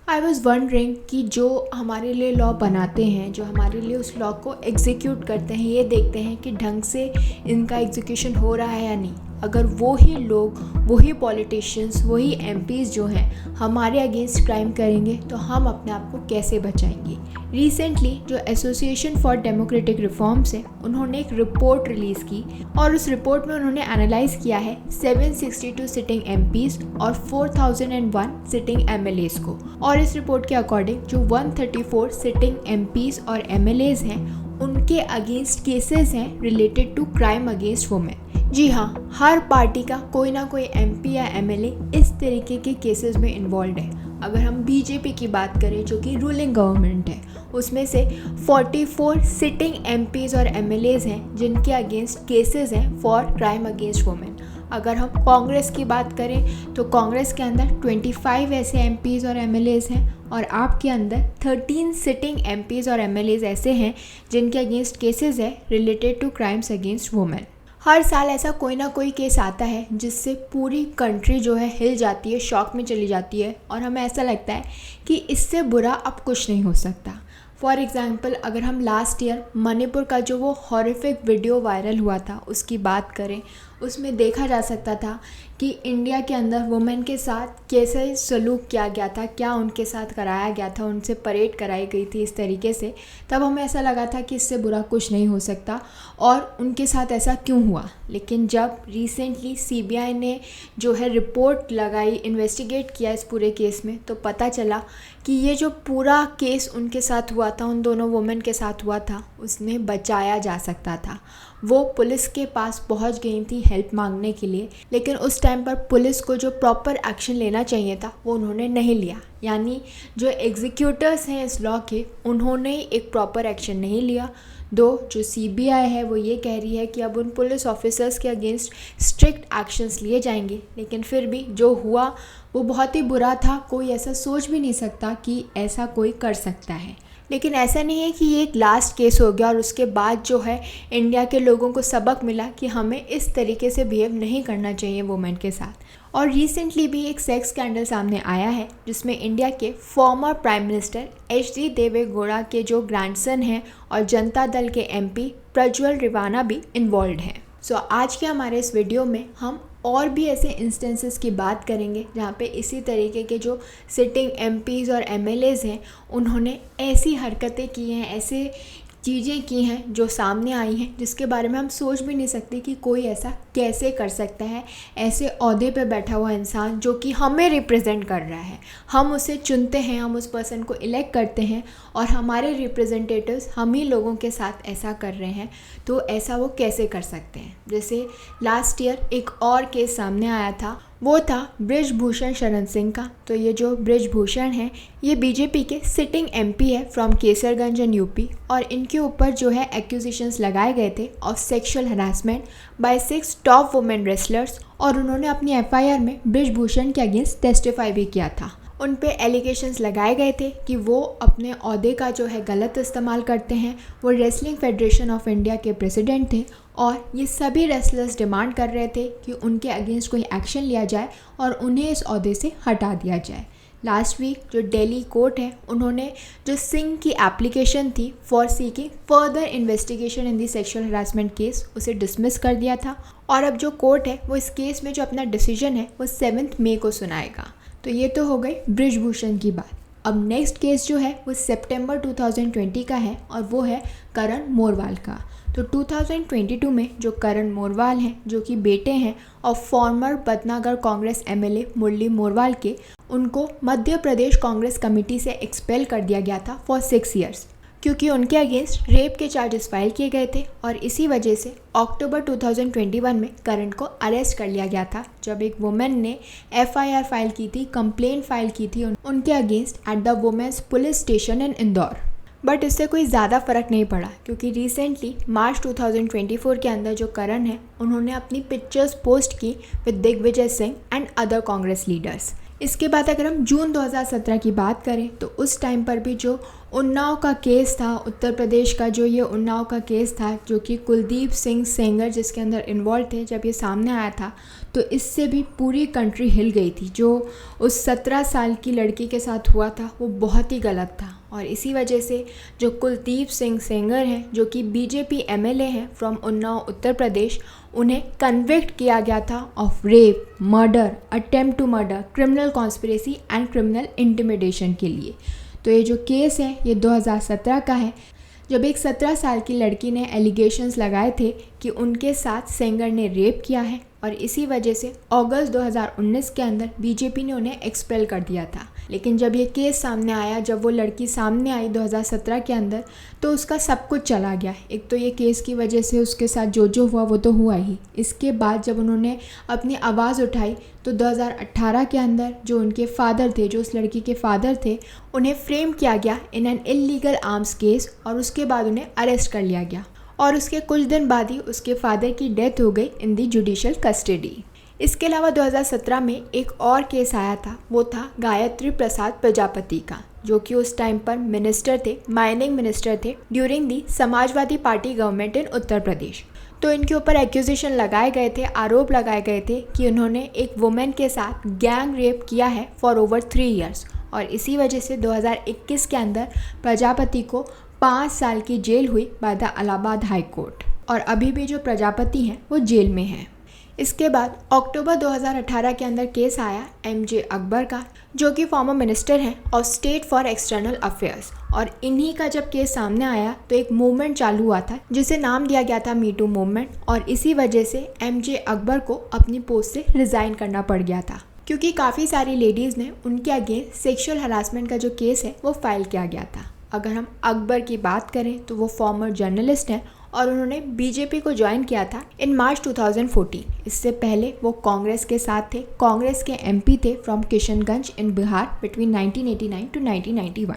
I was wondering कि जो हमारे लिए लॉ बनाते हैं, जो हमारे लिए उस लॉ को एग्जीक्यूट करते हैं, ये देखते हैं कि ढंग से इनका एग्जीक्यूशन हो रहा है या नहीं। अगर वो ही लोग, वही पॉलिटिशियंस, वही एमपीज़ जो हैं हमारे अगेंस्ट क्राइम करेंगे तो हम अपने आप को कैसे बचाएंगे। रिसेंटली जो एसोसिएशन फॉर डेमोक्रेटिक रिफॉर्म्स है, उन्होंने एक रिपोर्ट रिलीज़ की और उस रिपोर्ट में उन्होंने एनालाइज़ किया है 762 सिटिंग एमपीज़ और 4001 सिटिंग एमएलएज़ को। और इस रिपोर्ट के अकॉर्डिंग जो 134 सिटिंग एमपीज़ और एमएलएज़ हैं, उनके अगेंस्ट केसेस हैं related to crime against women. जी हाँ, हर पार्टी का कोई ना कोई एमपी या एमएलए इस तरीके के केसेस में इन्वॉल्व है। अगर हम बीजेपी की बात करें, जो कि रूलिंग गवर्नमेंट है, उसमें से 44 सिटिंग एमपीज़ और एमएलएज़ हैं जिनके अगेंस्ट केसेस हैं फॉर क्राइम अगेंस्ट वुमेन। अगर हम कांग्रेस की बात करें तो कांग्रेस के अंदर 25 ऐसे एमपीज़ और एमएलएज़ हैं और आपके अंदर 13 सिटिंग एमपीज़ और एमएलएज़ ऐसे हैं जिनके अगेंस्ट केसेस है related to crimes against women. हर साल ऐसा कोई ना कोई केस आता है जिससे पूरी कंट्री जो है हिल जाती है, शॉक में चली जाती है और हमें ऐसा लगता है कि इससे बुरा अब कुछ नहीं हो सकता। फॉर एग्ज़ाम्पल, अगर हम लास्ट ईयर मणिपुर का जो वो हॉरिफिक वीडियो वायरल हुआ था उसकी बात करें, उसमें देखा जा सकता था कि इंडिया के अंदर वुमेन के साथ कैसे सलूक किया गया था, क्या उनके साथ कराया गया था, उनसे परेड कराई गई थी इस तरीके से। तब हमें ऐसा लगा था कि इससे बुरा कुछ नहीं हो सकता और उनके साथ ऐसा क्यों हुआ। लेकिन जब रिसेंटली सीबीआई ने जो है रिपोर्ट लगाई, इन्वेस्टिगेट किया इस पूरे केस में, तो पता चला कि ये जो पूरा केस उनके साथ हुआ था, उन दोनों वुमेन के साथ हुआ था, उसमें बचाया जा सकता था। वो पुलिस के पास पहुंच गई थी हेल्प मांगने के लिए, लेकिन उस टाइम पर पुलिस को जो प्रॉपर एक्शन लेना चाहिए था वो उन्होंने नहीं लिया। यानी जो एग्जीक्यूटर्स हैं इस लॉ के, उन्होंने एक प्रॉपर एक्शन नहीं लिया। जो सीबीआई है वो ये कह रही है कि अब उन पुलिस ऑफिसर्स के अगेंस्ट स्ट्रिक्ट एक्शंस लिए जाएंगे, लेकिन फिर भी जो हुआ वो बहुत ही बुरा था। कोई ऐसा सोच भी नहीं सकता कि ऐसा कोई कर सकता है। लेकिन ऐसा नहीं है कि ये एक लास्ट केस हो गया और उसके बाद जो है इंडिया के लोगों को सबक मिला कि हमें इस तरीके से बिहेव नहीं करना चाहिए वुमेन के साथ। और रिसेंटली भी एक सेक्स स्कैंडल सामने आया है जिसमें इंडिया के former prime minister H D. Deve Gowda के जो ग्रैंडसन हैं और जनता दल के एमपी प्रज्वल रिवाना भी इन्वॉल्व हैं। सो आज के हमारे इस वीडियो में हम और भी ऐसे इंस्टेंसेस की बात करेंगे जहाँ पे इसी तरीके के जो सिटिंग एमपीज़ और एमएलएज़ हैं, उन्होंने ऐसी हरकतें की हैं, ऐसे चीज़ें की हैं जो सामने आई हैं जिसके बारे में हम सोच भी नहीं सकते कि कोई ऐसा कैसे कर सकता है। ऐसे ओहदे पे बैठा हुआ इंसान जो कि हमें रिप्रेजेंट कर रहा है, हम उसे चुनते हैं, हम उस पर्सन को इलेक्ट करते हैं और हमारे रिप्रेजेंटेटिव्स हम ही लोगों के साथ ऐसा कर रहे हैं, तो ऐसा वो कैसे कर सकते हैं। जैसे लास्ट ईयर एक और केस सामने आया था, वो था बृजभूषण शरण सिंह का। तो ये जो बृजभूषण है, ये बीजेपी के सिटिंग एमपी है फ्रॉम केसरगंज एंड यूपी, और इनके ऊपर जो है एक्यूजेशंस लगाए गए थे of sexual harassment by 6 top women wrestlers, और उन्होंने अपनी एफआईआर में बृजभूषण के अगेंस्ट टेस्टिफाई भी किया था। उन पे एलिगेशंस लगाए गए थे कि वो अपने ओहदे का जो है गलत इस्तेमाल करते हैं। वो रेसलिंग फेडरेशन ऑफ इंडिया के प्रेसिडेंट थे और ये सभी रेसलर्स डिमांड कर रहे थे कि उनके अगेंस्ट कोई एक्शन लिया जाए और उन्हें इस ओहदे से हटा दिया जाए। लास्ट वीक जो दिल्ली कोर्ट है, उन्होंने जो सिंह की एप्लीकेशन थी for seeking further investigation in the sexual harassment case, उसे डिसमिस कर दिया था। और अब जो कोर्ट है वो इस केस में जो अपना डिसीजन है वो 7 मई को सुनाएगा। तो ये तो हो गई बृजभूषण की बात। अब नेक्स्ट केस जो है वो सितंबर 2020 का है और वो है करण मोरवाल का। तो 2022 में जो करण मोरवाल हैं, जो कि बेटे हैं और फॉर्मर बदनागर कांग्रेस एमएलए मुरली मोरवाल के, उनको मध्य प्रदेश कांग्रेस कमेटी से एक्सपेल कर दिया गया था फॉर 6 ईयर्स, क्योंकि उनके अगेंस्ट रेप के चार्जेस फाइल किए गए थे। और इसी वजह से अक्टूबर 2021 में करण को अरेस्ट कर लिया गया था, जब एक वुमेन ने एफआईआर फाइल की थी, कंप्लेंट फाइल की थी उनके against at the women's police station in Indore. But इससे कोई ज़्यादा फ़र्क नहीं पड़ा, क्योंकि रिसेंटली मार्च 2024 के अंदर जो करण है, उन्होंने अपनी पिक्चर्स पोस्ट की with Digvijaya Singh and other Congress leaders. इसके बाद अगर हम जून 2017 की बात करें तो उस टाइम पर भी जो उन्नाव का केस था, उत्तर प्रदेश का जो ये उन्नाव का केस था, जो कि कुलदीप सिंह सेंगर जिसके अंदर इन्वॉल्व थे, जब ये सामने आया था तो इससे भी पूरी कंट्री हिल गई थी। जो उस 17 साल की लड़की के साथ हुआ था वो बहुत ही गलत था और इसी वजह से जो कुलदीप सिंह सेंगर हैं, जो कि बीजेपी एमएलए हैं फ्रॉम उन्नाव उत्तर प्रदेश, उन्हें कन्विक्ट किया गया था of rape, murder, attempt to murder, criminal conspiracy and criminal intimidation के लिए। तो ये जो केस है ये 2017 का है, जब एक 17 साल की लड़की ने एलिगेशंस लगाए थे कि उनके साथ सेंगर ने रेप किया है और इसी वजह से अगस्त 2019 के अंदर बीजेपी ने उन्हें एक्सपेल कर दिया था। लेकिन जब ये केस सामने आया, जब वो लड़की सामने आई 2017 के अंदर, तो उसका सब कुछ चला गया। एक तो ये केस की वजह से उसके साथ जो हुआ वो तो हुआ ही। इसके बाद जब उन्होंने अपनी आवाज़ उठाई तो 2018 के अंदर जो उनके फादर थे, जो उस लड़की के फादर थे, उन्हें फ्रेम किया गया in an illegal arms case और उसके बाद उन्हें अरेस्ट कर लिया गया और उसके कुछ दिन बाद ही उसके फादर की डेथ हो गई इन दी जुडिशियल कस्टडी। इसके अलावा 2017 में एक और केस आया था, वो था गायत्री प्रसाद प्रजापति का, जो कि उस टाइम पर मिनिस्टर थे, माइनिंग मिनिस्टर थे during the Samajwadi party government in Uttar Pradesh. तो इनके ऊपर एक्यूजेशन लगाए गए थे, आरोप लगाए गए थे कि उन्होंने एक वुमेन के साथ गैंग रेप किया है फॉर ओवर 3 इयर्स और इसी वजह से 2021 के अंदर प्रजापति को 5 साल की जेल हुई by the Allahabad high court और अभी भी जो प्रजापति हैं वो जेल में हैं। इसके बाद अक्टूबर 2018 के अंदर केस आया एमजे अकबर का, जो कि फॉर्मर मिनिस्टर हैं of state for external affairs और इन्हीं का जब केस सामने आया तो एक मूवमेंट चालू हुआ था जिसे नाम दिया गया था मी टू मूवमेंट और इसी वजह से एमजे अकबर को अपनी पोस्ट से रिज़ाइन करना पड़ गया था, क्योंकि काफ़ी सारी लेडीज़ ने उनके अगेंस्ट सेक्सुअल हरासमेंट का जो केस है वो फाइल किया गया था। अगर हम अकबर की बात करें तो वो फॉर्मर जर्नलिस्ट हैं और उन्होंने बीजेपी को ज्वाइन किया था इन मार्च 2014। इससे पहले वो कांग्रेस के साथ थे, कांग्रेस के एमपी थे from Kishanganj in Bihar between 1989 to 1991।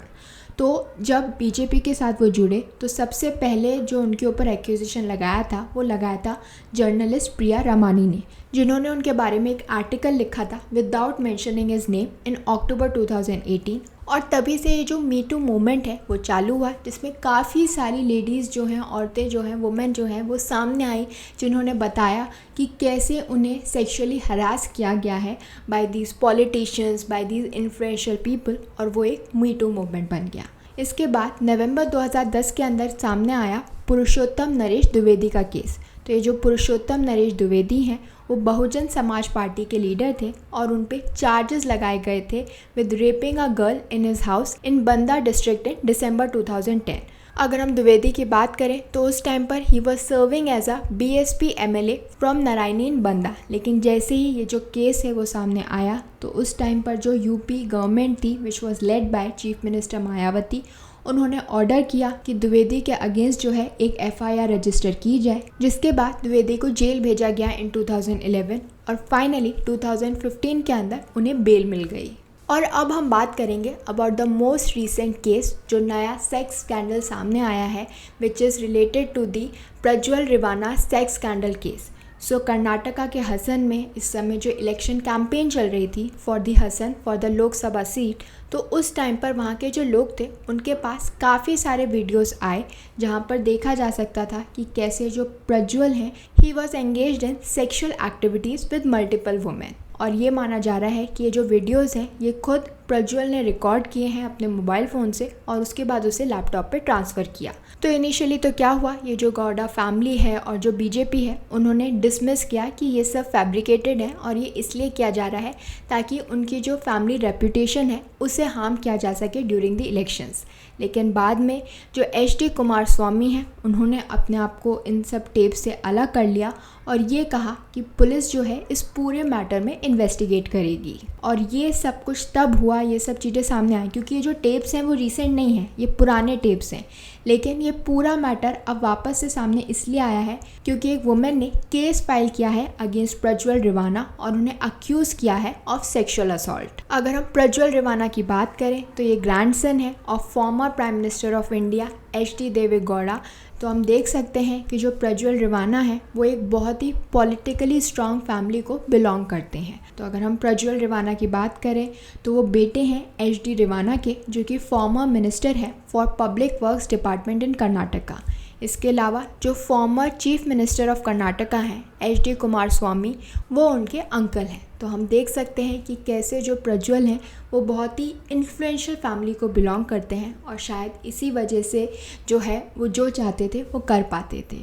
तो जब बीजेपी के साथ वो जुड़े तो सबसे पहले जो उनके ऊपर एक्यूजेशन लगाया था वो लगाया था जर्नलिस्ट प्रिया रमानी ने, जिन्होंने उनके बारे में एक आर्टिकल लिखा था without mentioning his name in October 2018 और तभी से ये जो मी टू मूवमेंट है वो चालू हुआ, जिसमें काफ़ी सारी लेडीज़ जो हैं, औरतें जो हैं, वुमेन जो हैं, वो सामने आई जिन्होंने बताया कि कैसे उन्हें सेक्सुअली हरास किया गया है by these politicians, by these influential people और वो एक मी टू मूवमेंट बन गया। इसके बाद नवंबर 2010 के अंदर सामने आया पुरुषोत्तम नरेश द्विवेदी का केस। तो ये जो पुरुषोत्तम नरेश द्विवेदी हैं वो बहुजन समाज पार्टी के लीडर थे और उन पे चार्जेस लगाए गए थे with rapping a girl in his house in बंदा डिस्ट्रिक्ट इन दिसंबर 2010। अगर हम द्विवेदी की बात करें तो उस टाइम पर he was serving as a BSP MLA from Naraini in Banda, लेकिन जैसे ही ये जो केस है वो सामने आया तो उस टाइम पर जो यूपी गवर्नमेंट थी which was led by chief minister Mayawati, उन्होंने ऑर्डर किया कि द्विवेदी के अगेंस्ट जो है एक एफआईआर रजिस्टर की जाए, जिसके बाद द्विवेदी को जेल भेजा गया इन 2011 और फाइनली 2015 के अंदर उन्हें बेल मिल गई। और अब हम बात करेंगे about the most recent case, जो नया सेक्स स्कैंडल सामने आया है which is related to the Prajwal Revanna sex scandal case. So Karnataka के हसन में इस समय जो इलेक्शन कैंपेन चल रही थी for the Hassan for the Lok Sabha seat, तो उस टाइम पर वहाँ के जो लोग थे उनके पास काफ़ी सारे वीडियोस आए जहाँ पर देखा जा सकता था कि कैसे जो प्रज्वल हैं he was engaged in sexual activities with multiple women. और ये माना जा रहा है कि ये जो वीडियोस हैं ये खुद प्रज्वल ने रिकॉर्ड किए हैं अपने मोबाइल फ़ोन से और उसके बाद उसे लैपटॉप पे ट्रांसफ़र किया। तो इनिशियली तो क्या हुआ, ये जो गौडा फैमिली है और जो बीजेपी है उन्होंने डिसमिस किया कि ये सब फैब्रिकेटेड है और ये इसलिए किया जा रहा है ताकि उनकी जो फैमिली रेपुटेशन है उसे हार्म किया जा सके ड्यूरिंग द इलेक्शंस। लेकिन बाद में जो HD कुमारस्वामी हैं उन्होंने अपने आप को इन सब टेप से अलग कर लिया और ये कहा कि पुलिस जो है इस पूरे मैटर में इन्वेस्टिगेट करेगी। और ये सब कुछ तब हुआ, ये सब चीज़ें सामने आई क्योंकि ये जो टेप्स हैं वो रीसेंट नहीं हैं, ये पुराने टेप्स हैं। लेकिन ये पूरा मैटर अब वापस से सामने इसलिए आया है क्योंकि एक वुमेन ने केस फाइल किया है अगेंस्ट प्रज्वल रिवाना और उन्हें अक्यूज़ किया है ऑफ सेक्सुअल असॉल्ट। अगर हम प्रज्वल रिवाना की बात करें तो ये ग्रैंडसन है of former prime minister of India HD देवे गौड़ा, तो हम देख सकते हैं कि जो प्रज्वल रिवाना है वो एक बहुत ही पॉलिटिकली स्ट्रांग फैमिली को बिलोंग करते हैं। तो अगर हम प्रज्वल रिवाना की बात करें तो वो बेटे हैं HD रिवाना के, जो कि फॉर्मर मिनिस्टर है for public works department in Karnataka. इसके अलावा जो former chief minister of Karnataka हैं HD कुमारस्वामी, वो उनके अंकल हैं। तो हम देख सकते हैं कि कैसे जो प्रज्वल हैं वो बहुत ही इन्फ्लुएंशियल फैमिली को बिलोंग करते हैं और शायद इसी वजह से जो है वो जो चाहते थे वो कर पाते थे।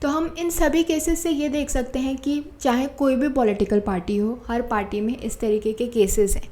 तो हम इन सभी केसेस से ये देख सकते हैं कि चाहे कोई भी पॉलिटिकल पार्टी हो, हर पार्टी में इस तरीके के केसेस हैं।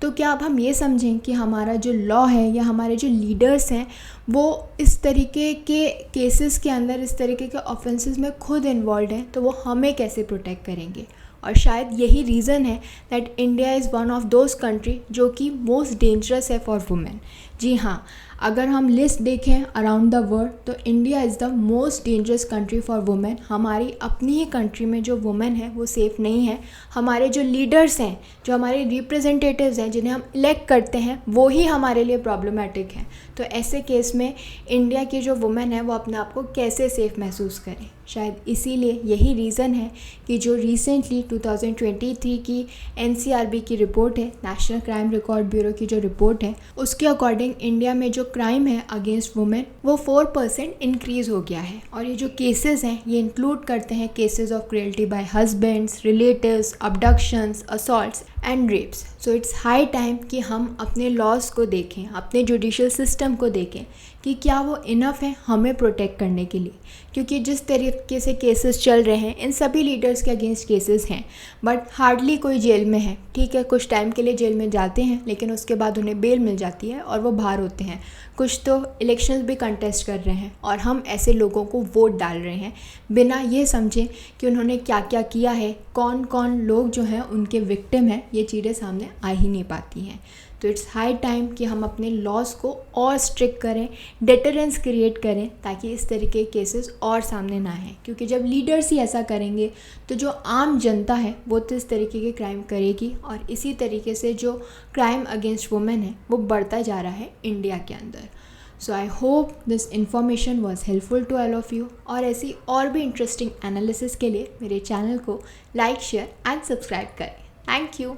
तो क्या अब हम ये समझें कि हमारा जो लॉ है या हमारे जो लीडर्स हैं वो इस तरीके के केसेस के अंदर, इस तरीके के ऑफेंसेस में खुद इन्वॉल्व हैं, तो वो हमें कैसे प्रोटेक्ट करेंगे? और शायद यही रीज़न है that India is one of those country जो कि मोस्ट डेंजरस है फॉर वुमेन। जी हाँ, अगर हम लिस्ट देखें अराउंड द वर्ल्ड तो India is the most dangerous country for women. हमारी अपनी ही कंट्री में जो वुमेन है वो सेफ़ नहीं है। हमारे जो लीडर्स हैं, जो हमारे रिप्रेजेंटेटिव्स हैं, जिन्हें हम इलेक्ट करते हैं, वो ही हमारे लिए प्रॉब्लमेटिक हैं। तो ऐसे केस में इंडिया की जो वुमेन है वो अपने आप को कैसे सेफ़ महसूस करें? शायद इसीलिए यही रीज़न है कि जो रिसेंटली 2023 की NCRB की रिपोर्ट है, नेशनल क्राइम रिकॉर्ड ब्यूरो की जो रिपोर्ट है, उसके अकॉर्डिंग इंडिया में जो क्राइम है अगेंस्ट वुमेन वो 4% इंक्रीज़ हो गया है। और ये जो केसेस हैं ये इंक्लूड करते हैं cases of cruelty by husbands, relatives, abductions, assaults and rapes. So it's high time कि हम अपने लॉज को देखें, अपने जुडिशियल सिस्टम को देखें कि क्या वो इनफ है हमें प्रोटेक्ट करने के लिए। क्योंकि जिस तरीके से केसेस चल रहे हैं, इन सभी लीडर्स के अगेंस्ट केसेस हैं, बट हार्डली कोई जेल में है। ठीक है, कुछ टाइम के लिए जेल में जाते हैं, लेकिन उसके बाद उन्हें बेल मिल जाती है और वो बाहर होते हैं। कुछ तो इलेक्शंस भी कंटेस्ट कर रहे हैं और हम ऐसे लोगों को वोट डाल रहे हैं बिना ये समझे कि उन्होंने क्या क्या किया है, कौन कौन लोग जो हैं उनके विक्टिम हैं। ये चीज़ें सामने आ ही नहीं पाती हैं। तो इट्स हाई टाइम कि हम अपने लॉज को और स्ट्रिक्ट करें, डेटरेंस क्रिएट करें, ताकि इस तरीके के केसेस और सामने ना आएँ। क्योंकि जब लीडर्स ही ऐसा करेंगे तो जो आम जनता है वो तो इस तरीके के क्राइम करेगी, और इसी तरीके से जो क्राइम अगेंस्ट वुमेन है वो बढ़ता जा रहा है इंडिया के अंदर। So I hope this information was helpful to all of you. और ऐसी और भी इंटरेस्टिंग एनालिसिस के लिए मेरे चैनल को लाइक, शेयर एंड सब्सक्राइब करें। Thank you.